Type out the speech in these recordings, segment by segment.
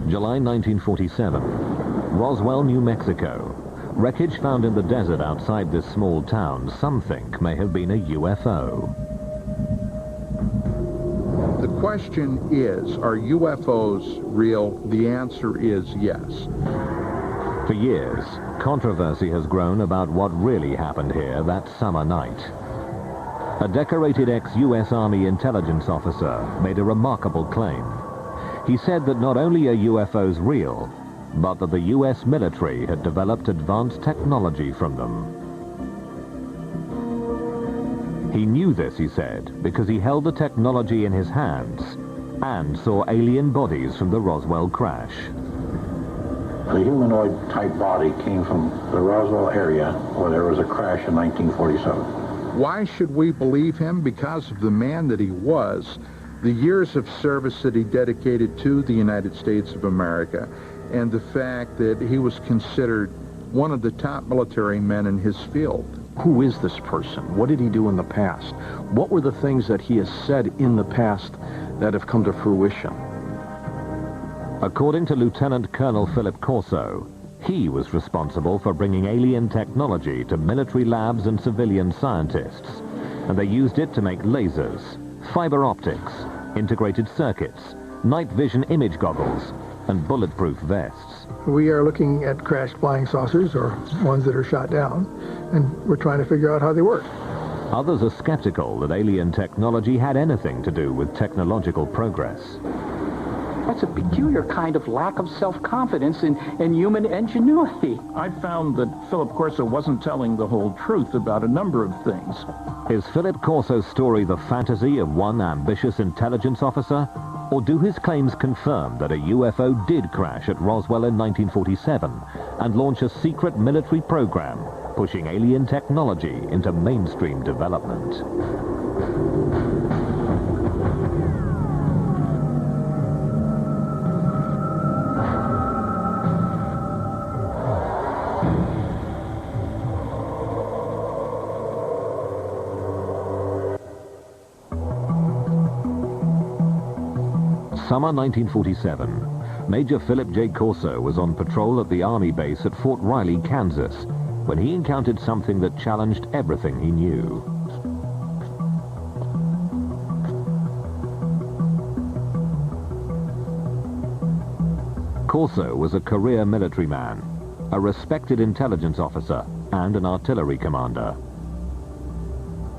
July 1947, Roswell, New Mexico. Wreckage found in the desert outside this small town some think may have been a UFO. The question is, are UFOs real? The answer is yes. For years, controversy has grown about what really happened here that summer night. A decorated ex-US Army intelligence officer made a remarkable claim. He said that not only are UFOs real, but that the US military had developed advanced technology from them. He knew this, he said, because he held the technology in his hands and saw alien bodies from the Roswell crash. The humanoid-type body came from the Roswell area where there was a crash in 1947. Why should we believe him? Because of the man that he was, the years of service that he dedicated to the United States of America, and the fact that he was considered one of the top military men in his field. Who is this person? What did he do in the past? What were the things that he has said in the past that have come to fruition? According to Lieutenant Colonel Philip Corso, he was responsible for bringing alien technology to military labs and civilian scientists, and they used it to make lasers, fiber optics, integrated circuits, night vision image goggles, and bulletproof vests. We are looking at crashed flying saucers, or ones that are shot down, and we're trying to figure out how they work. Others are skeptical that alien technology had anything to do with technological progress. That's a peculiar kind of lack of self-confidence in human ingenuity. I found that Philip Corso wasn't telling the whole truth about a number of things. Is Philip Corso's story the fantasy of one ambitious intelligence officer? Or do his claims confirm that a UFO did crash at Roswell in 1947 and launch a secret military program pushing alien technology into mainstream development? Summer 1947, Major Philip J. Corso was on patrol at the Army base at Fort Riley, Kansas, when he encountered something that challenged everything he knew. Corso was a career military man, a respected intelligence officer, and an artillery commander.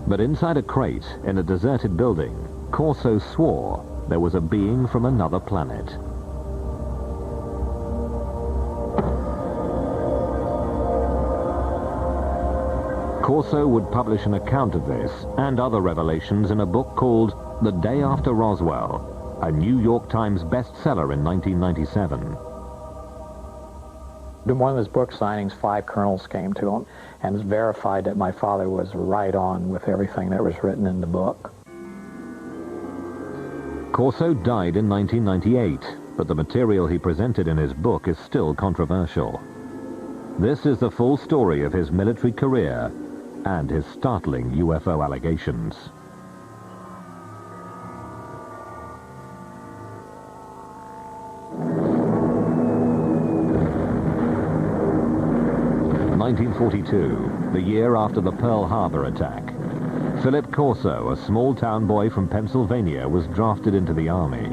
But inside a crate in a deserted building, Corso swore there was a being from another planet. Corso would publish an account of this and other revelations in a book called The Day After Roswell, a New York Times bestseller in 1997. In one of his book signings, 5 colonels came to him and verified that my father was right on with everything that was written in the book. Corso died in 1998, but the material he presented in his book is still controversial. This is the full story of his military career and his startling UFO allegations. In 1942, the year after the Pearl Harbor attack, Philip Corso, a small-town boy from Pennsylvania, was drafted into the Army.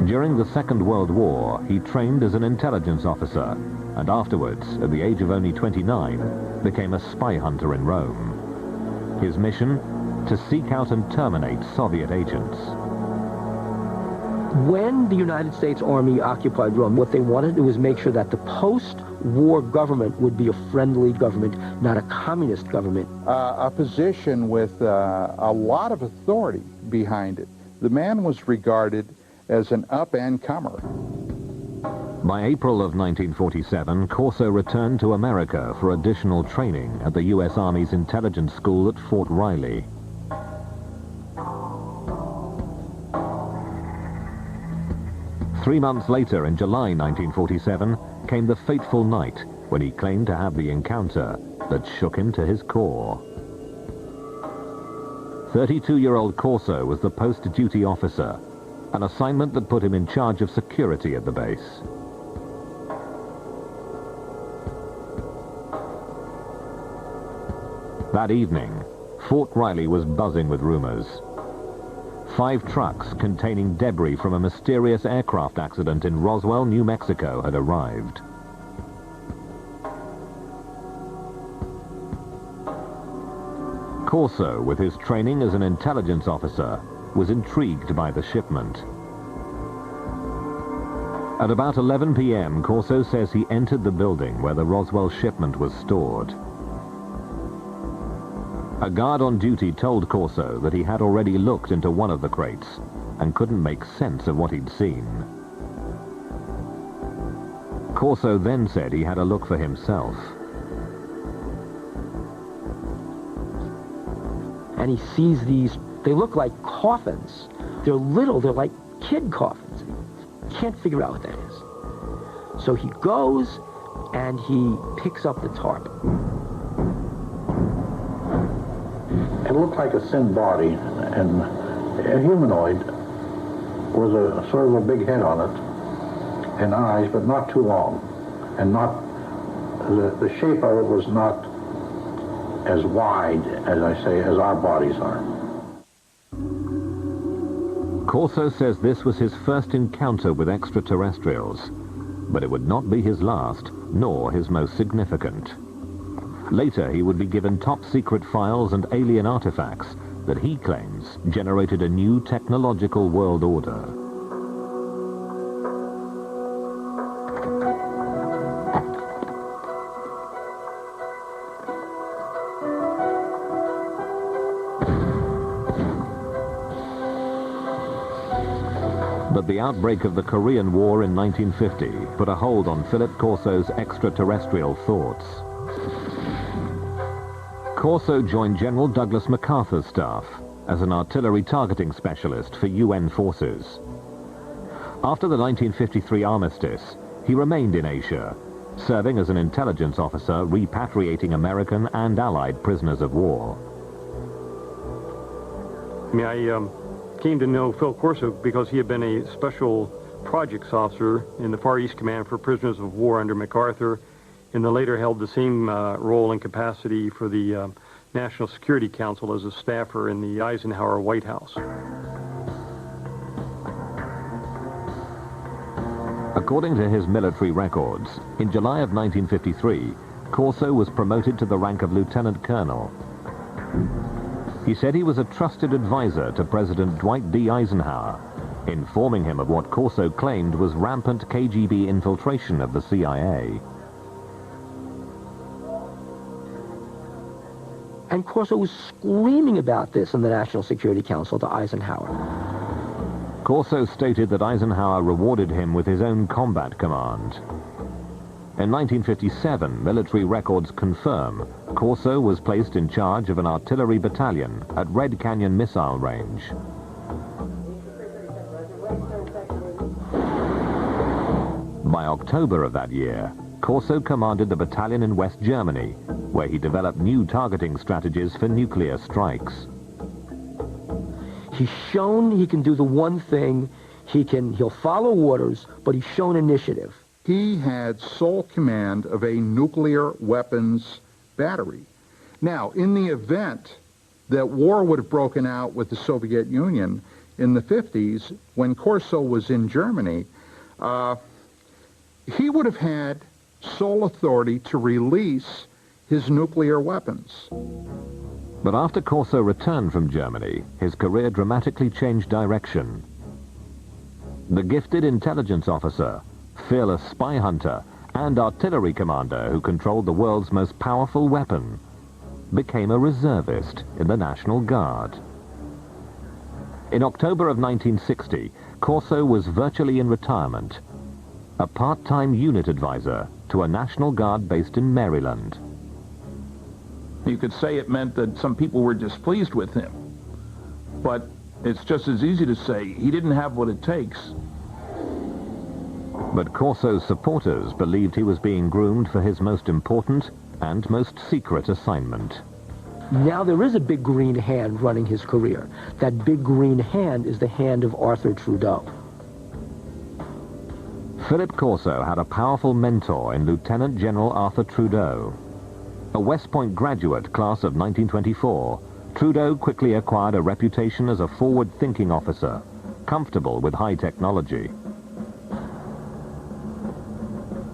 During the Second World War, he trained as an intelligence officer, and afterwards, at the age of only 29, became a spy hunter in Rome. His mission? To seek out and terminate Soviet agents. When the United States Army occupied Rome, what they wanted to do was make sure that the post-war government would be a friendly government, not a communist government. A position with a lot of authority behind it. The man was regarded as an up-and-comer. By April of 1947, Corso returned to America for additional training at the U.S. Army's intelligence school at Fort Riley. Three months later, in July 1947, came the fateful night when he claimed to have the encounter that shook him to his core. 32-year-old Corso was the post-duty officer, an assignment that put him in charge of security at the base. That evening, Fort Riley was buzzing with rumors. 5 trucks containing debris from a mysterious aircraft accident in Roswell, New Mexico had arrived. Corso, with his training as an intelligence officer, was intrigued by the shipment. At about 11 p.m., Corso says he entered the building where the Roswell shipment was stored. A guard on duty told Corso that he had already looked into one of the crates and couldn't make sense of what he'd seen. Corso then said he had a look for himself. And he sees these, they look like coffins. They're little, they're like kid coffins. He can't figure out what that is. So he goes and he picks up the tarp. It looked like a thin body, and a humanoid with a sort of a big head on it, and eyes, but not too long, and not, the shape of it was not as wide, as I say, as our bodies are. Corso says this was his first encounter with extraterrestrials, but it would not be his last, nor his most significant. Later, he would be given top-secret files and alien artifacts that he claims generated a new technological world order. But the outbreak of the Korean War in 1950 put a hold on Philip Corso's extraterrestrial thoughts. Corso joined General Douglas MacArthur's staff as an artillery targeting specialist for UN forces. After the 1953 armistice, he remained in Asia, serving as an intelligence officer repatriating American and Allied prisoners of war. I came to know Phil Corso because he had been a special projects officer in the Far East Command for prisoners of war under MacArthur, and then later held the same role and capacity for the National Security Council as a staffer in the Eisenhower White House. According to his military records, in July of 1953, Corso was promoted to the rank of lieutenant colonel. He said he was a trusted advisor to President Dwight D. Eisenhower, informing him of what Corso claimed was rampant KGB infiltration of the CIA. And Corso was screaming about this in the National Security Council to Eisenhower. Corso stated that Eisenhower rewarded him with his own combat command. In 1957, military records confirm Corso was placed in charge of an artillery battalion at Red Canyon Missile Range. By October of that year, Corso commanded the battalion in West Germany, where he developed new targeting strategies for nuclear strikes. He's shown he can do the one thing, he'll follow orders, but he's shown initiative. He had sole command of a nuclear weapons battery. Now, in the event that war would have broken out with the Soviet Union in the 50s, when Corso was in Germany, he would have had sole authority to release his nuclear weapons. But after Corso returned from Germany, his career dramatically changed direction. The gifted intelligence officer, fearless spy hunter, and artillery commander who controlled the world's most powerful weapon became a reservist in the National Guard. In October of 1960, Corso was virtually in retirement, a part-time unit advisor to a National Guard based in Maryland. You could say it meant that some people were displeased with him, but it's just as easy to say he didn't have what it takes. But Corso's supporters believed he was being groomed for his most important and most secret assignment. Now there is a big green hand running his career. That big green hand is the hand of Arthur Trudeau. Philip Corso had a powerful mentor in Lieutenant General Arthur Trudeau. A West Point graduate, class of 1924, Trudeau quickly acquired a reputation as a forward-thinking officer, comfortable with high technology.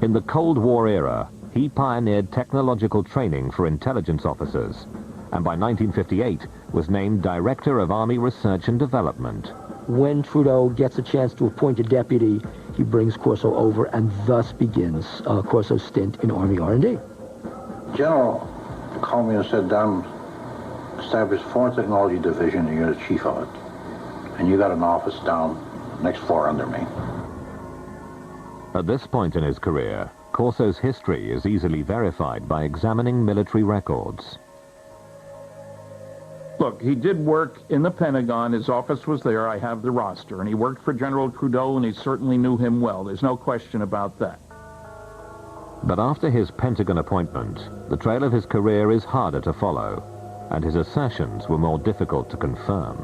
In the Cold War era, he pioneered technological training for intelligence officers, and by 1958 was named Director of Army Research and Development. When Trudeau gets a chance to appoint a deputy, he brings Corso over, and thus begins Corso's stint in Army R&D. General called me and said, Don, establish Foreign Technology Division, and you're the chief of it. And you got an office down next floor under me. At this point in his career, Corso's history is easily verified by examining military records. Look, he did work in the Pentagon. His office was there. I have the roster. And he worked for General Trudeau, and he certainly knew him well. There's no question about that. But after his Pentagon appointment, the trail of his career is harder to follow, and his assertions were more difficult to confirm.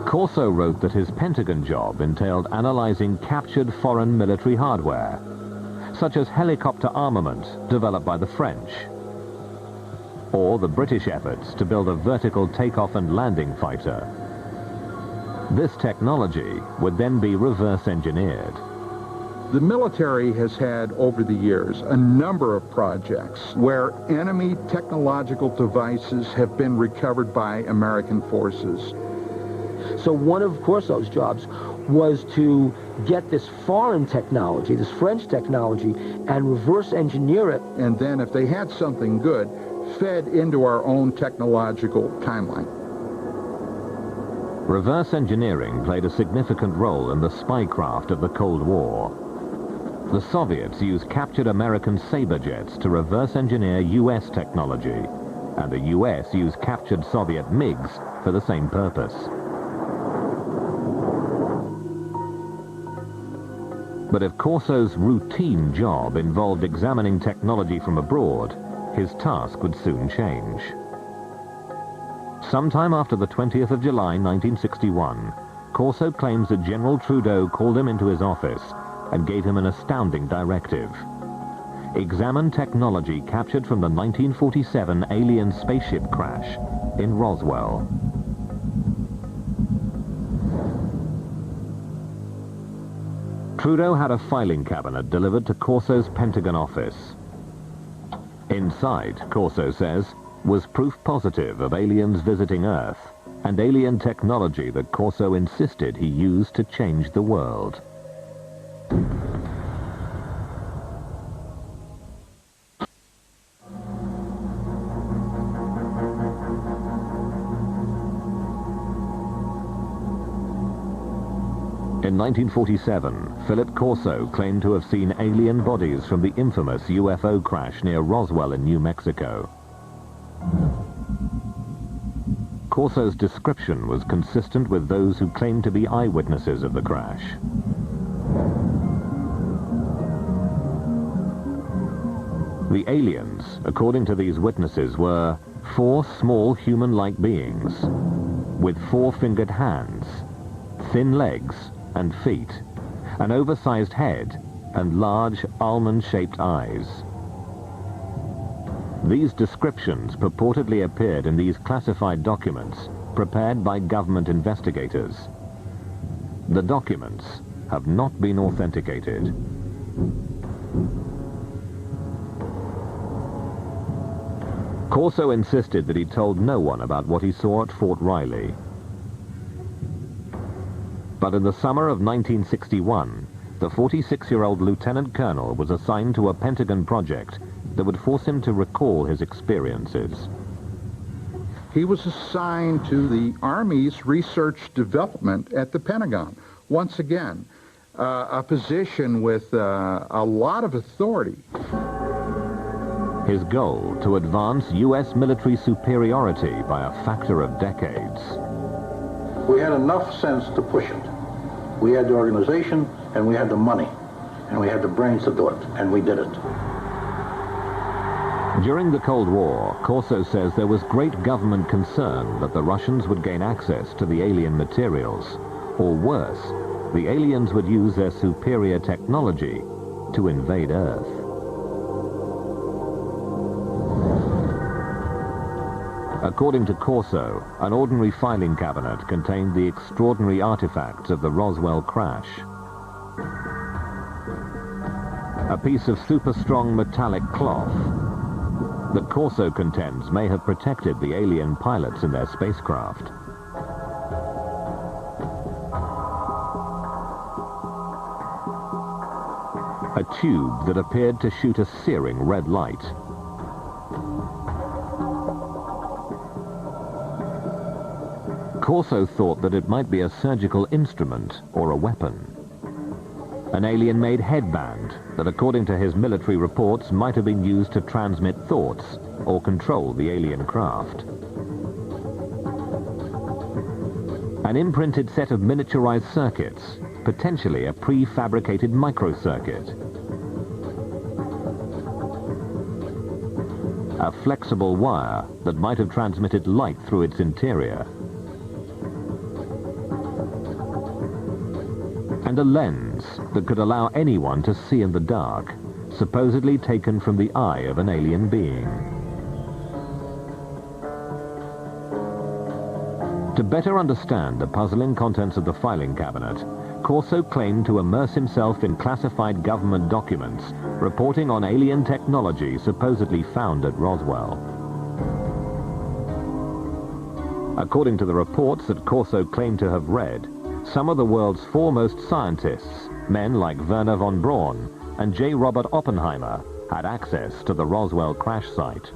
Corso wrote that his Pentagon job entailed analyzing captured foreign military hardware, such as helicopter armament developed by the French, or the British efforts to build a vertical takeoff and landing fighter. This technology would then be reverse engineered. The military has had, over the years, a number of projects where enemy technological devices have been recovered by American forces. So one of Corso's jobs was to get this foreign technology, this French technology, and reverse engineer it. And then if they had something good, fed into our own technological timeline. Reverse engineering played a significant role in the spycraft of the Cold War. The Soviets used captured American Sabre jets to reverse engineer U.S. technology, and the U.S. used captured Soviet MiGs for the same purpose. But if Corso's routine job involved examining technology from abroad, his task would soon change. Sometime after the 20th of July 1961, Corso claims that General Trudeau called him into his office and gave him an astounding directive. Examine technology captured from the 1947 alien spaceship crash in Roswell. Trudeau had a filing cabinet delivered to Corso's Pentagon office. Inside, Corso says, was proof positive of aliens visiting Earth and alien technology that Corso insisted he used to change the world. In 1947, Philip Corso claimed to have seen alien bodies from the infamous UFO crash near Roswell in New Mexico. Corso's description was consistent with those who claimed to be eyewitnesses of the crash. The aliens, according to these witnesses, were 4 small human-like beings with 4-fingered hands, thin legs and feet, an oversized head, and large almond-shaped eyes. These descriptions purportedly appeared in these classified documents prepared by government investigators. The documents have not been authenticated. Corso insisted that he told no one about what he saw at Fort Riley. But in the summer of 1961, the 46-year-old lieutenant colonel was assigned to a Pentagon project that would force him to recall his experiences. He was assigned to the Army's research development at the Pentagon. Once again, a position with a lot of authority. His goal, to advance U.S. military superiority by a factor of decades. We had enough sense to push it. We had the organization, and we had the money, and we had the brains to do it, and we did it. During the Cold War, Corso says there was great government concern that the Russians would gain access to the alien materials, or worse, the aliens would use their superior technology to invade Earth. According to Corso, an ordinary filing cabinet contained the extraordinary artifacts of the Roswell crash. A piece of super-strong metallic cloth that Corso contends may have protected the alien pilots in their spacecraft. A tube that appeared to shoot a searing red light. Corso thought that it might be a surgical instrument or a weapon. An alien-made headband that, according to his military reports, might have been used to transmit thoughts or control the alien craft. An imprinted set of miniaturized circuits, potentially a prefabricated microcircuit. A flexible wire that might have transmitted light through its interior. And a lens that could allow anyone to see in the dark, supposedly taken from the eye of an alien being. To better understand the puzzling contents of the filing cabinet, Corso claimed to immerse himself in classified government documents reporting on alien technology supposedly found at Roswell. According to the reports that Corso claimed to have read, some of the world's foremost scientists, men like Werner von Braun and J. Robert Oppenheimer, had access to the Roswell crash site.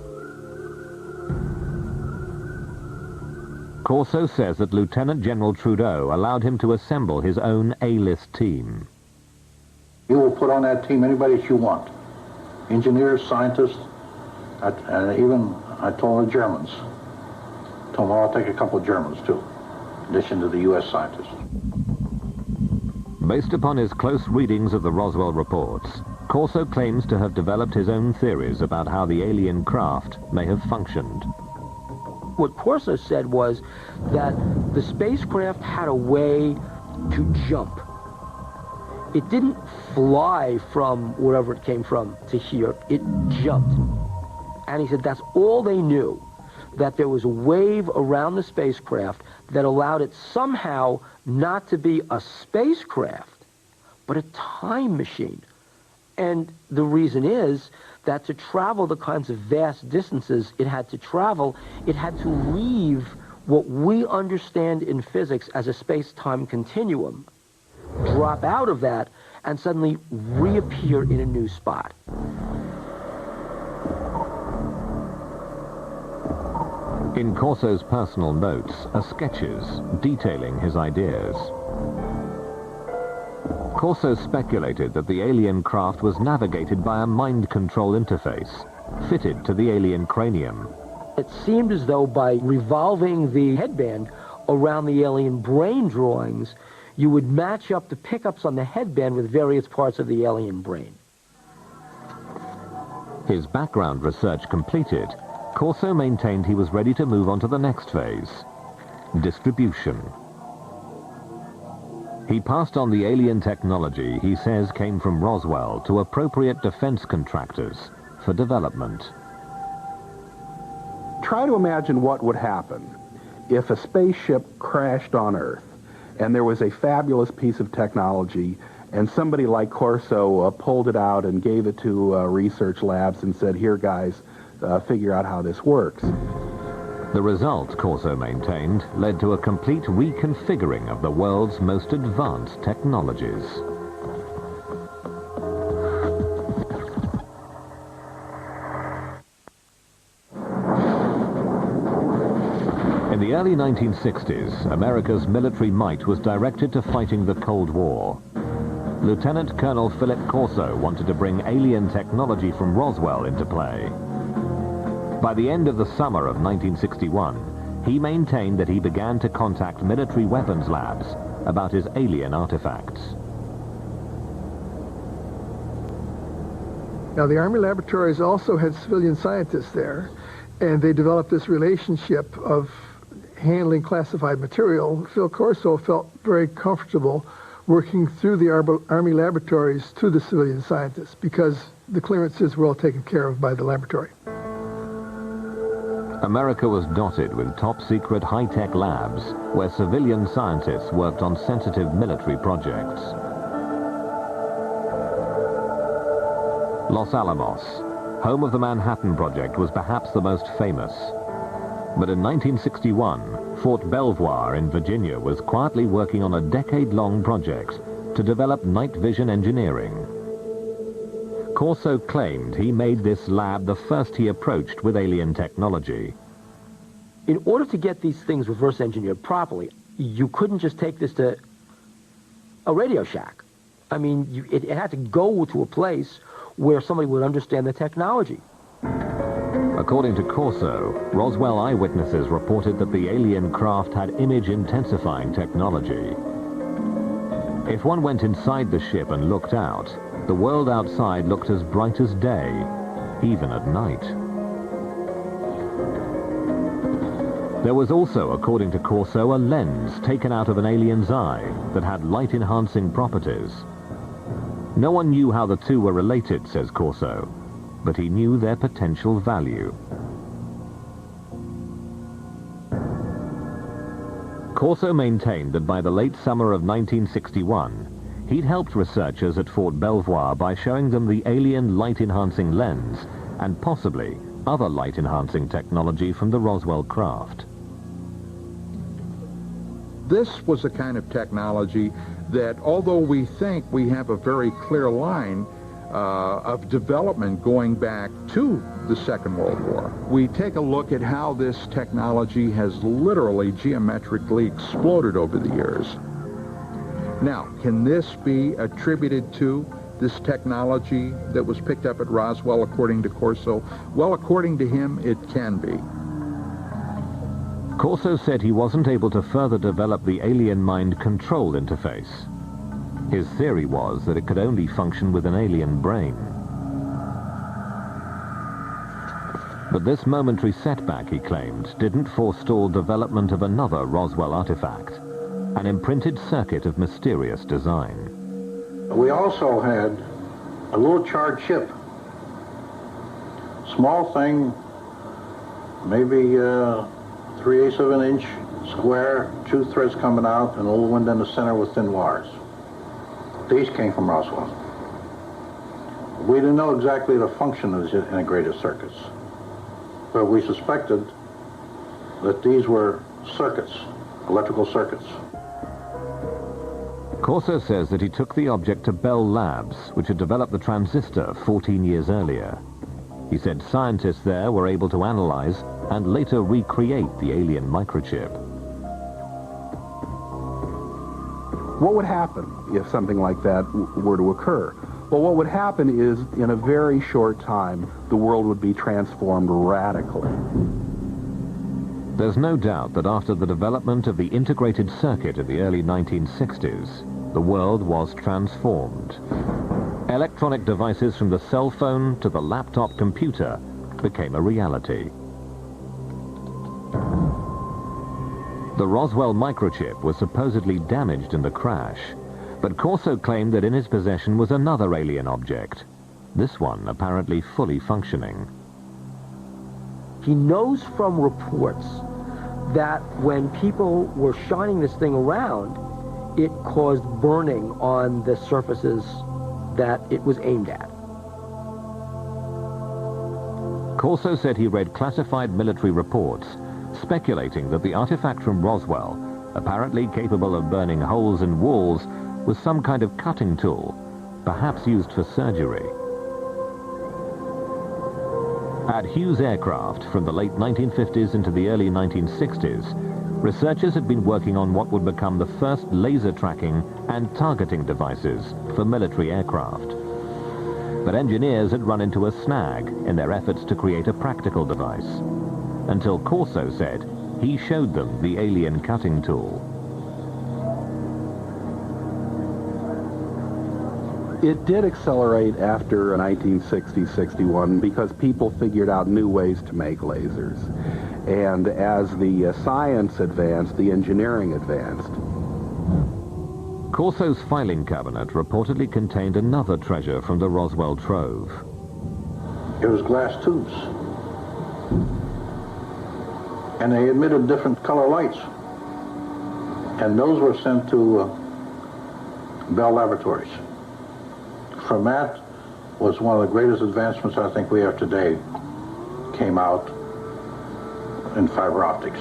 Corso says that Lieutenant General Trudeau allowed him to assemble his own A-list team. You will put on that team anybody that you want. Engineers, scientists, and even I told the Germans. Told them I'll take a couple of Germans too, in addition to the U.S. scientists. Based upon his close readings of the Roswell reports, Corso claims to have developed his own theories about how the alien craft may have functioned. What Corso said was that the spacecraft had a way to jump. It didn't fly from wherever it came from to here. It jumped. And he said that's all they knew, that there was a wave around the spacecraft that allowed it somehow not to be a spacecraft, but a time machine. And the reason is that to travel the kinds of vast distances it had to travel, it had to leave what we understand in physics as a space-time continuum, drop out of that, and suddenly reappear in a new spot. In Corso's personal notes are sketches detailing his ideas. Corso speculated that the alien craft was navigated by a mind control interface, fitted to the alien cranium. It seemed as though by revolving the headband around the alien brain drawings, you would match up the pickups on the headband with various parts of the alien brain. His background research completed, Corso maintained he was ready to move on to the next phase, distribution. He passed on the alien technology he says came from Roswell to appropriate defense contractors for development. Try to imagine what would happen if a spaceship crashed on Earth and there was a fabulous piece of technology and somebody like Corso pulled it out and gave it to research labs and said, here guys, figure out how this works. The result, Corso maintained, led to a complete reconfiguring of the world's most advanced technologies. In the early 1960s, America's military might was directed to fighting the Cold War. Lieutenant Colonel Philip Corso wanted to bring alien technology from Roswell into play. By the end of the summer of 1961, he maintained that he began to contact military weapons labs about his alien artifacts. Now, the Army laboratories also had civilian scientists there, and they developed this relationship of handling classified material. Phil Corso felt very comfortable working through the Army laboratories to the civilian scientists because the clearances were all taken care of by the laboratory. America was dotted with top-secret high-tech labs where civilian scientists worked on sensitive military projects. Los Alamos, home of the Manhattan Project, was perhaps the most famous. But in 1961, Fort Belvoir in Virginia was quietly working on a decade-long project to develop night vision engineering. Corso claimed he made this lab the first he approached with alien technology. In order to get these things reverse engineered properly, you couldn't just take this to a Radio Shack. I mean, it had to go to a place where somebody would understand the technology. According to Corso, Roswell eyewitnesses reported that the alien craft had image-intensifying technology. If one went inside the ship and looked out, the world outside looked as bright as day, even at night. There was also, according to Corso, a lens taken out of an alien's eye that had light-enhancing properties. No one knew how the two were related, says Corso, but he knew their potential value. Corso maintained that by the late summer of 1961, he'd helped researchers at Fort Belvoir by showing them the alien light-enhancing lens and possibly other light-enhancing technology from the Roswell craft. This was the kind of technology that, although we think we have a very clear line of development going back to the Second World War, we take a look at how this technology has literally geometrically exploded over the years. Now, can this be attributed to this technology that was picked up at Roswell, according to Corso? Well, according to him, it can be. Corso said he wasn't able to further develop the alien mind control interface. His theory was that it could only function with an alien brain. But this momentary setback, he claimed, didn't forestall development of another Roswell artifact, an imprinted circuit of mysterious design. We also had a little charred ship. Small thing, maybe 3/8 of an inch square, two threads coming out, and a little one in the center with thin wires. These came from Roswell. We didn't know exactly the function of these integrated circuits, but we suspected that these were circuits, electrical circuits. Corso says that he took the object to Bell Labs, which had developed the transistor 14 years earlier. He said scientists there were able to analyze and later recreate the alien microchip. What would happen if something like that were to occur? Well, what would happen is, in a very short time, the world would be transformed radically. There's no doubt that after the development of the integrated circuit in the early 1960s, the world was transformed. Electronic devices from the cell phone to the laptop computer became a reality. The Roswell microchip was supposedly damaged in the crash, but Corso claimed that in his possession was another alien object, this one apparently fully functioning. He knows from reports that when people were shining this thing around, it caused burning on the surfaces that it was aimed at. Corso said he read classified military reports speculating that the artifact from Roswell, apparently capable of burning holes in walls, was some kind of cutting tool, perhaps used for surgery. At Hughes Aircraft, from the late 1950s into the early 1960s, researchers had been working on what would become the first laser tracking and targeting devices for military aircraft. But engineers had run into a snag in their efforts to create a practical device, until Corso said he showed them the alien cutting tool. It did accelerate after 1960-61 because people figured out new ways to make lasers. And as the science advanced, the engineering advanced. Corso's filing cabinet reportedly contained another treasure from the Roswell trove. It was glass tubes. And they emitted different color lights. And those were sent to Bell Laboratories. From that was one of the greatest advancements I think we have today, came out in fiber optics.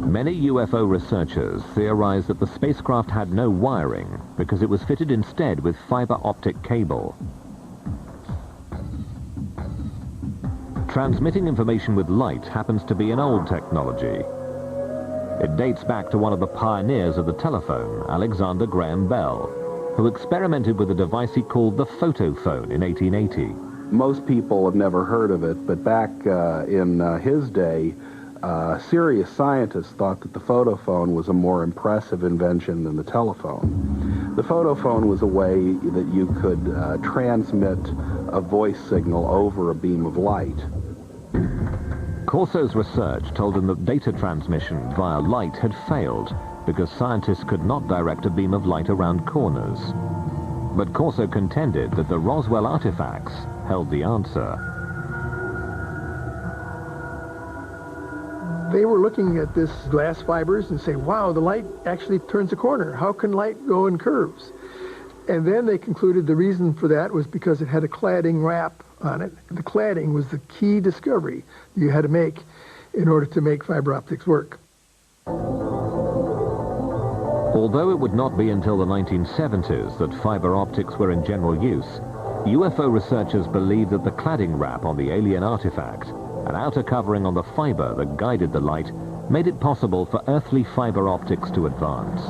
Many UFO researchers theorize that the spacecraft had no wiring because it was fitted instead with fiber optic cable. Transmitting information with light happens to be an old technology. It dates back to one of the pioneers of the telephone, Alexander Graham Bell, who experimented with a device he called the photophone in 1880. Most people have never heard of it, but back in his day, serious scientists thought that the photophone was a more impressive invention than the telephone. The photophone was a way that you could transmit a voice signal over a beam of light. Corso's research told him that data transmission via light had failed because scientists could not direct a beam of light around corners. But Corso contended that the Roswell artifacts held the answer. They were looking at this glass fibers and say, wow, the light actually turns a corner. How can light go in curves? And then they concluded the reason for that was because it had a cladding wrap on it. The cladding was the key discovery you had to make in order to make fiber optics work. Although it would not be until the 1970s that fiber optics were in general use, UFO researchers believed that the cladding wrap on the alien artifact, an outer covering on the fiber that guided the light, made it possible for earthly fiber optics to advance.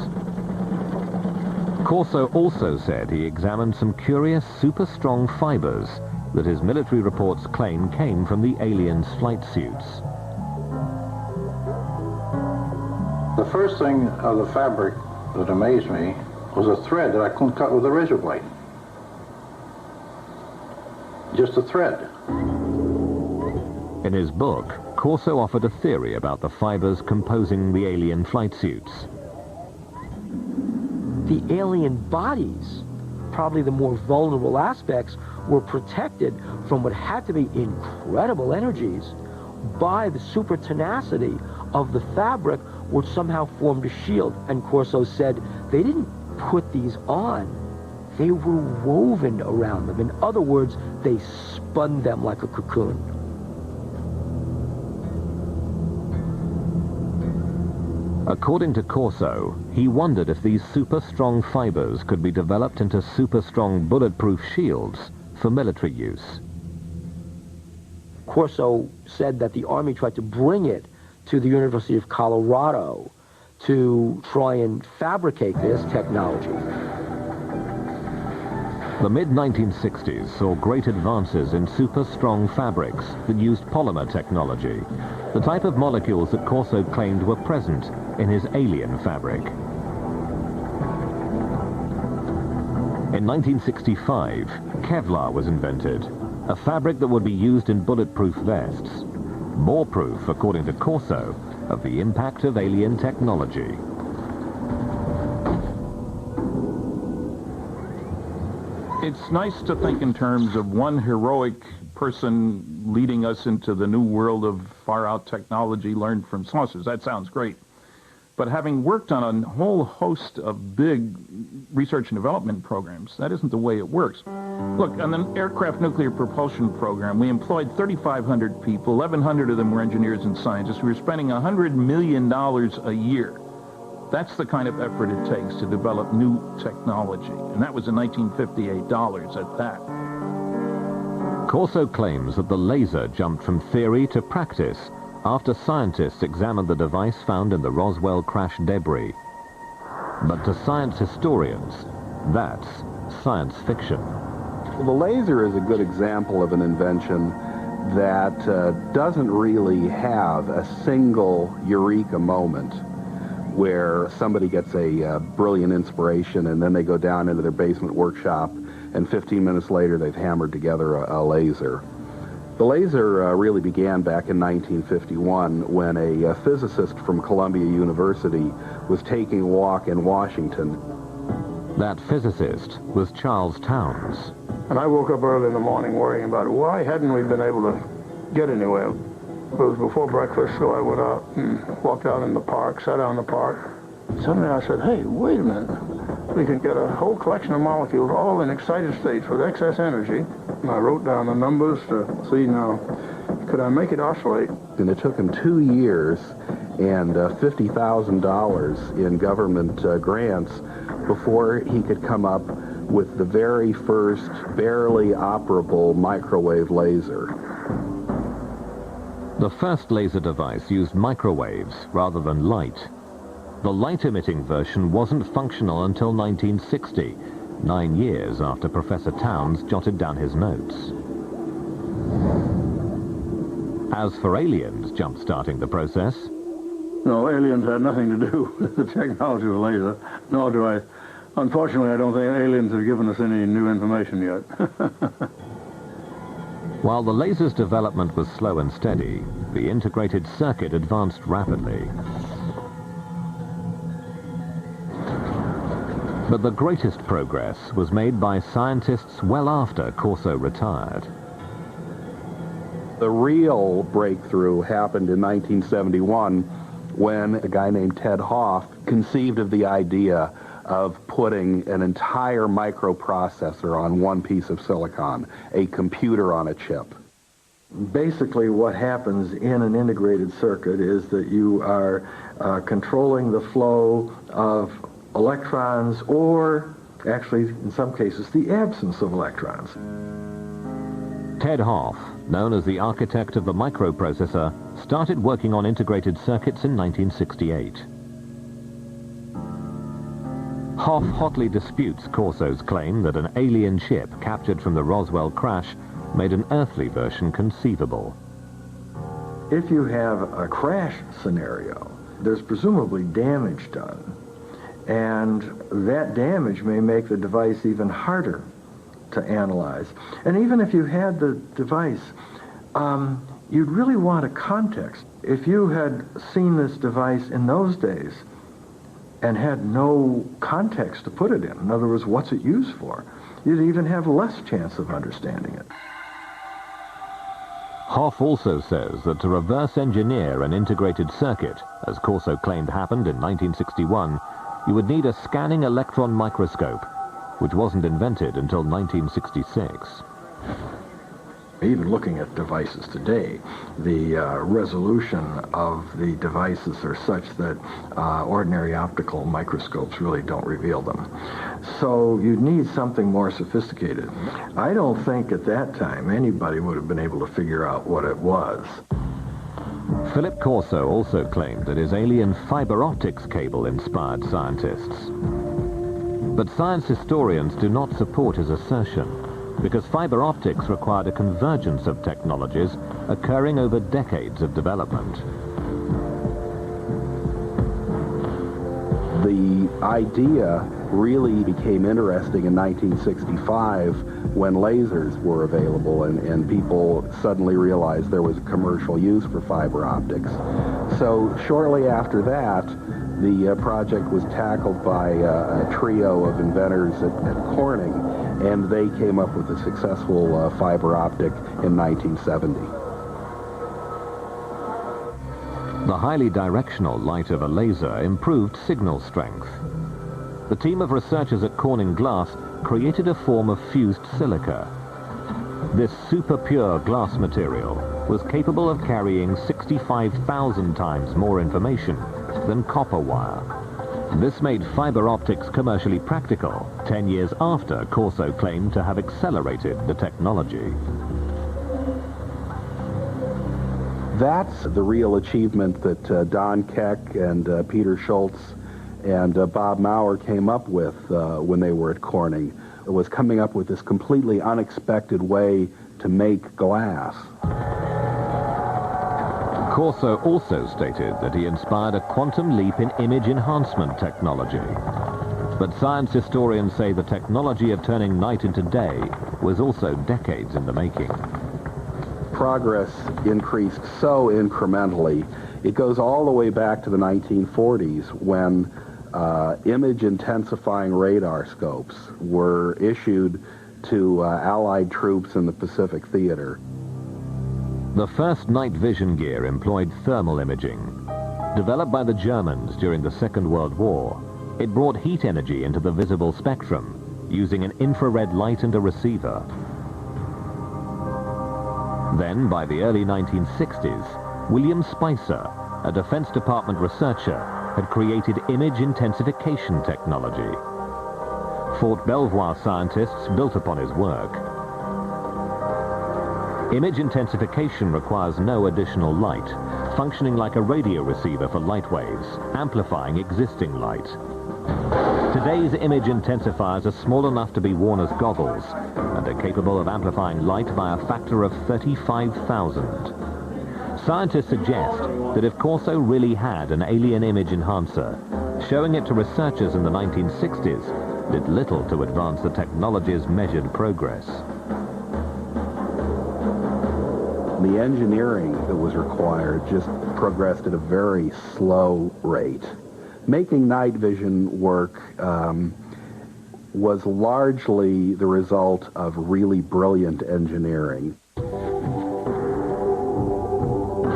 Corso also said he examined some curious super-strong fibers that his military reports claim came from the aliens' flight suits. The first thing of the fabric that amazed me was a thread that I couldn't cut with a razor blade. Just a thread. In his book, Corso offered a theory about the fibers composing the alien flight suits. The alien bodies, probably the more vulnerable aspects, were protected from what had to be incredible energies by the super tenacity of the fabric, which somehow formed a shield. And Corso said they didn't put these on, they were woven around them. In other words, they spun them like a cocoon. According to Corso, he wondered if these super-strong fibers could be developed into super-strong bulletproof shields for military use. Corso said that the Army tried to bring it to the University of Colorado to try and fabricate this technology. The mid-1960s saw great advances in super-strong fabrics that used polymer technology, the type of molecules that Corso claimed were present in his alien fabric. In 1965, Kevlar was invented, a fabric that would be used in bulletproof vests. More proof, according to Corso, of the impact of alien technology. It's nice to think in terms of one heroic person leading us into the new world of far-out technology learned from saucers. That sounds great. But having worked on a whole host of big research and development programs, that isn't the way it works. Look, on the aircraft nuclear propulsion program, we employed 3,500 people. 1,100 of them were engineers and scientists. We were spending $100 million a year. That's the kind of effort it takes to develop new technology. And that was in 1958 dollars at that. Corso claims that the laser jumped from theory to practice after scientists examined the device found in the Roswell crash debris. But to science historians, that's science fiction. Well, the laser is a good example of an invention that doesn't really have a single eureka moment. where somebody gets a brilliant inspiration and then they go down into their basement workshop and 15 minutes later they've hammered together a laser. The laser really began back in 1951 when a physicist from Columbia University was taking a walk in Washington. That physicist was Charles Towns. And I woke up early in the morning worrying about why hadn't we been able to get anywhere. It was before breakfast, so I went out and walked out in the park, sat down in the park. Suddenly I said, hey, wait a minute. We can get a whole collection of molecules all in excited states with excess energy. And I wrote down the numbers to see now, could I make it oscillate? And it took him 2 years and $50,000 in government grants before he could come up with the very first barely operable microwave laser. The first laser device used microwaves rather than light. The light-emitting version wasn't functional until 1960, 9 years after Professor Towns jotted down his notes. As for aliens jump-starting the process... No, aliens had nothing to do with the technology of the laser, nor do I... Unfortunately, I don't think aliens have given us any new information yet. While the laser's development was slow and steady, the integrated circuit advanced rapidly. But the greatest progress was made by scientists well after Corso retired. The real breakthrough happened in 1971 when a guy named Ted Hoff conceived of the idea of putting an entire microprocessor on one piece of silicon, a computer on a chip. Basically what happens in an integrated circuit is that you are controlling the flow of electrons, or actually in some cases the absence of electrons. Ted Hoff, known as the architect of the microprocessor, started working on integrated circuits in 1968. Hoff hotly disputes Corso's claim that an alien ship captured from the Roswell crash made an earthly version conceivable. If you have a crash scenario, there's presumably damage done, and that damage may make the device even harder to analyze. And even if you had the device, you'd really want a context. If you had seen this device in those days and had no context to put it in other words, what's it used for, you'd even have less chance of understanding it. Hoff also says that to reverse engineer an integrated circuit, as Corso claimed happened in 1961, you would need a scanning electron microscope, which wasn't invented until 1966. Even looking at devices today, the resolution of the devices are such that ordinary optical microscopes really don't reveal them. So you'd need something more sophisticated. I don't think at that time anybody would have been able to figure out what it was. Philip Corso also claimed that his alien fiber optics cable inspired scientists. But science historians do not support his assertion, because fiber optics required a convergence of technologies occurring over decades of development. The idea really became interesting in 1965 when lasers were available and people suddenly realized there was a commercial use for fiber optics. So shortly after that, the project was tackled by a trio of inventors at Corning, and they came up with a successful fiber optic in 1970. The highly directional light of a laser improved signal strength. The team of researchers at Corning Glass created a form of fused silica. This super pure glass material was capable of carrying 65,000 times more information than copper wire. This made fiber optics commercially practical 10 years after Corso claimed to have accelerated the technology. That's the real achievement that Don Keck and Peter Schultz and Bob Maurer came up with when they were at Corning. It was coming up with this completely unexpected way to make glass. Corso also stated that he inspired a quantum leap in image enhancement technology. But science historians say the technology of turning night into day was also decades in the making. Progress increased so incrementally. It goes all the way back to the 1940s when image intensifying radar scopes were issued to Allied troops in the Pacific Theater. The first night vision gear employed thermal imaging. Developed by the Germans during the Second World War, it brought heat energy into the visible spectrum using an infrared light and a receiver. Then, by the early 1960s, William Spicer, a Defense Department researcher, had created image intensification technology. Fort Belvoir scientists built upon his work. Image intensification requires no additional light, functioning like a radio receiver for light waves, amplifying existing light. Today's image intensifiers are small enough to be worn as goggles and are capable of amplifying light by a factor of 35,000. Scientists suggest that if Corso really had an alien image enhancer, showing it to researchers in the 1960s did little to advance the technology's measured progress. The engineering that was required just progressed at a very slow rate. Making night vision work was largely the result of really brilliant engineering.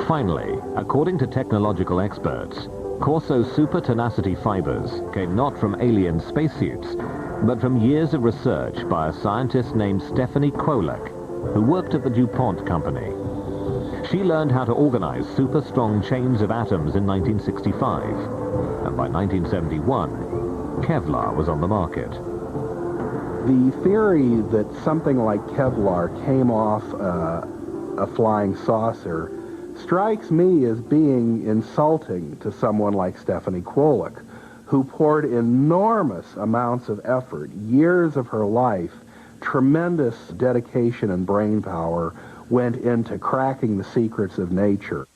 Finally, according to technological experts, Corso's super tenacity fibers came not from alien spacesuits, but from years of research by a scientist named Stephanie Kwolek, who worked at the DuPont company. She learned how to organize super strong chains of atoms in 1965, and by 1971, Kevlar was on the market. The theory that something like Kevlar came off a flying saucer strikes me as being insulting to someone like Stephanie Kwolek, who poured enormous amounts of effort, years of her life, tremendous dedication and brain power went into cracking the secrets of nature.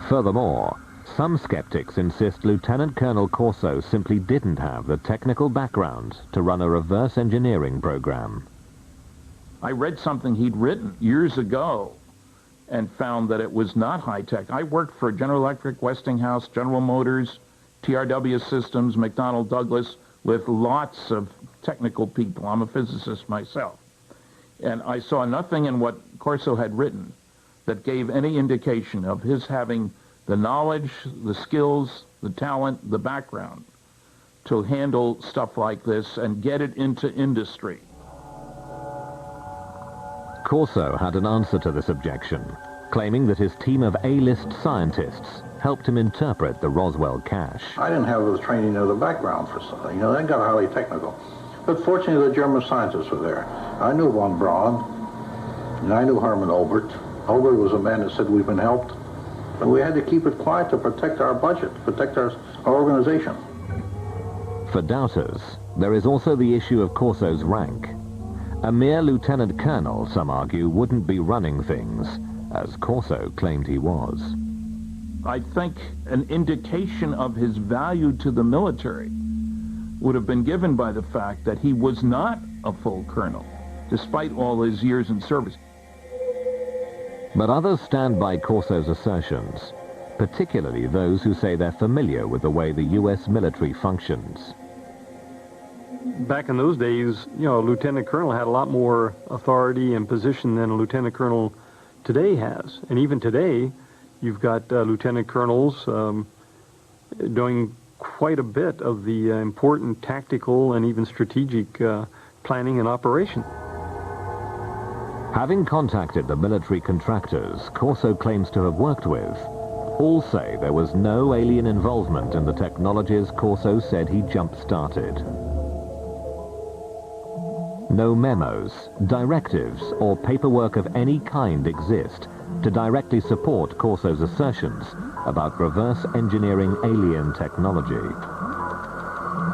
Furthermore, some skeptics insist Lieutenant Colonel Corso simply didn't have the technical background to run a reverse engineering program. I read something he'd written years ago and found that it was not high-tech. I worked for General Electric, Westinghouse, General Motors, TRW Systems, McDonnell Douglas, with lots of technical people. I'm a physicist myself. And I saw nothing in what Corso had written that gave any indication of his having the knowledge, the skills, the talent, the background to handle stuff like this and get it into industry. Corso had an answer to this objection, claiming that his team of A-list scientists helped him interpret the Roswell cache. I didn't have the training or the background for something. They got highly technical. But fortunately, the German scientists were there. I knew von Braun, and I knew Hermann Obert. Obert was a man that said, we've been helped. But we had to keep it quiet to protect our budget, protect our organization. For doubters, there is also the issue of Corso's rank. A mere lieutenant colonel, some argue, wouldn't be running things, as Corso claimed he was. I think an indication of his value to the military would have been given by the fact that he was not a full colonel, despite all his years in service. But others stand by Corso's assertions, particularly those who say they're familiar with the way the U.S. military functions. Back in those days, you know, a lieutenant colonel had a lot more authority and position than a lieutenant colonel today has. And even today, you've got lieutenant colonels doing quite a bit of the important tactical and even strategic planning and operation. Having contacted the military contractors Corso claims to have worked with, all say there was no alien involvement in the technologies Corso said he jump-started. No memos, directives, or paperwork of any kind exist to directly support Corso's assertions about reverse engineering alien technology.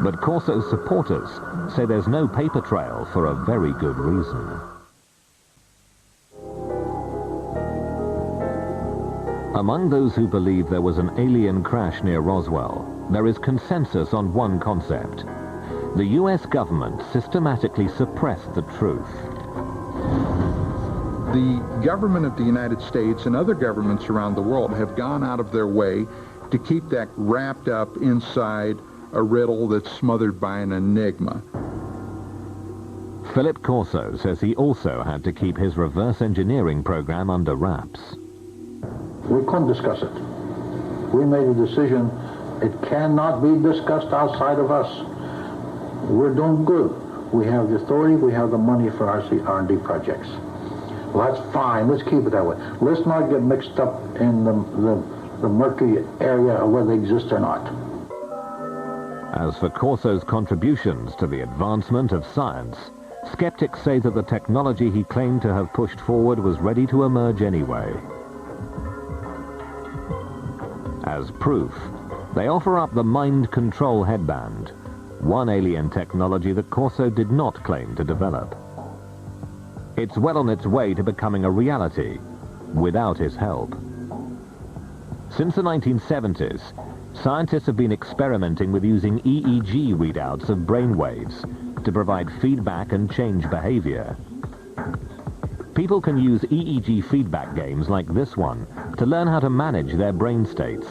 But Corso's supporters say there's no paper trail for a very good reason. Among those who believe there was an alien crash near Roswell, there is consensus on one concept. The U.S. government systematically suppressed the truth. The government of the United States and other governments around the world have gone out of their way to keep that wrapped up inside a riddle that's smothered by an enigma. Philip Corso says he also had to keep his reverse engineering program under wraps. We couldn't discuss it. We made a decision. It cannot be discussed outside of us. We're doing good. We have the authority, we have the money for our R&D projects. Well, that's fine. Let's keep it that way. Let's not get mixed up in the murky area of whether they exist or not. As for Corso's contributions to the advancement of science, skeptics say that the technology he claimed to have pushed forward was ready to emerge anyway. As proof, they offer up the mind control headband, one alien technology that Corso did not claim to develop. It's well on its way to becoming a reality, without his help. Since the 1970s, scientists have been experimenting with using EEG readouts of brainwaves to provide feedback and change behavior. People can use EEG feedback games like this one to learn how to manage their brain states.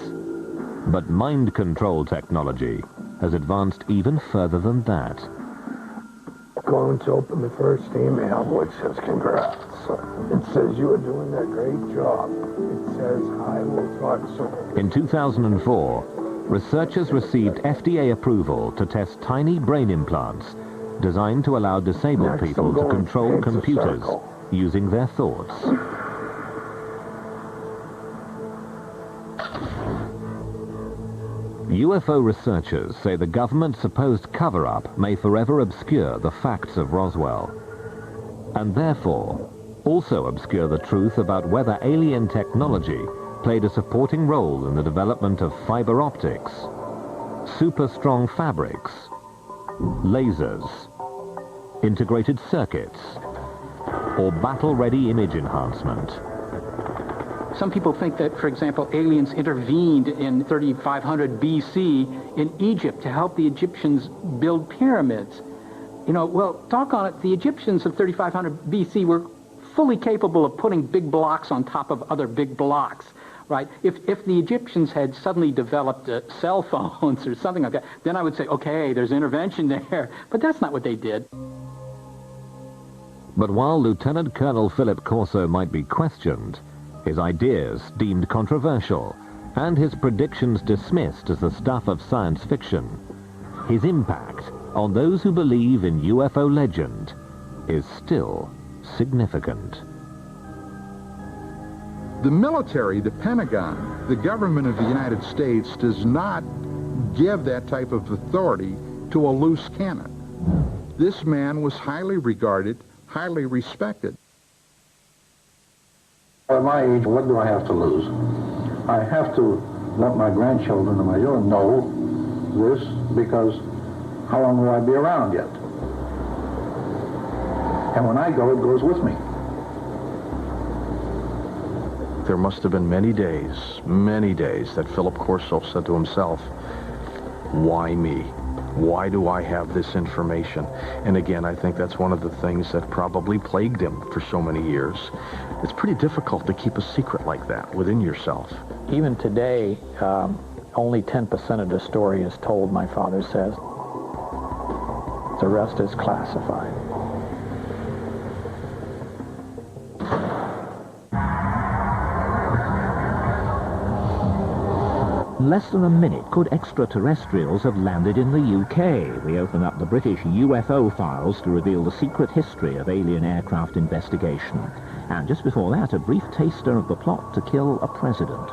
But mind control technology has advanced even further than that. Going to open the first email, which says congrats. It says you are doing a great job. It says I will talk soon. In 2004, researchers received FDA approval to test tiny brain implants designed to allow disabled people to control computers using their thoughts. UFO researchers say the government's supposed cover-up may forever obscure the facts of Roswell, and therefore also obscure the truth about whether alien technology played a supporting role in the development of fiber optics, super-strong fabrics, lasers, integrated circuits, or battle-ready image enhancement. Some people think that, for example, aliens intervened in 3500 BC in Egypt to help the Egyptians build pyramids. You know, well, doggone it, the Egyptians of 3500 BC were fully capable of putting big blocks on top of other big blocks, right? If the Egyptians had suddenly developed cell phones or something like that, then I would say, okay, there's intervention there. But that's not what they did. But while Lieutenant Colonel Philip Corso might be questioned, his ideas deemed controversial, and his predictions dismissed as the stuff of science fiction, his impact on those who believe in UFO legend is still significant. The military, the Pentagon, the government of the United States does not give that type of authority to a loose cannon. This man was highly regarded, highly respected. At my age, what do I have to lose? I have to let my grandchildren and my children know this, because how long will I be around yet? And when I go, it goes with me. There must have been many days that Philip Corso said to himself, why me? Why do I have this information? And again, I think that's one of the things that probably plagued him for so many years. It's pretty difficult to keep a secret like that within yourself. Even today, only 10% of the story is told, my father says. The rest is classified. In less than a minute, could extraterrestrials have landed in the UK? We open up the British UFO files to reveal the secret history of alien aircraft investigation. And just before that, a brief taster of the plot to kill a president.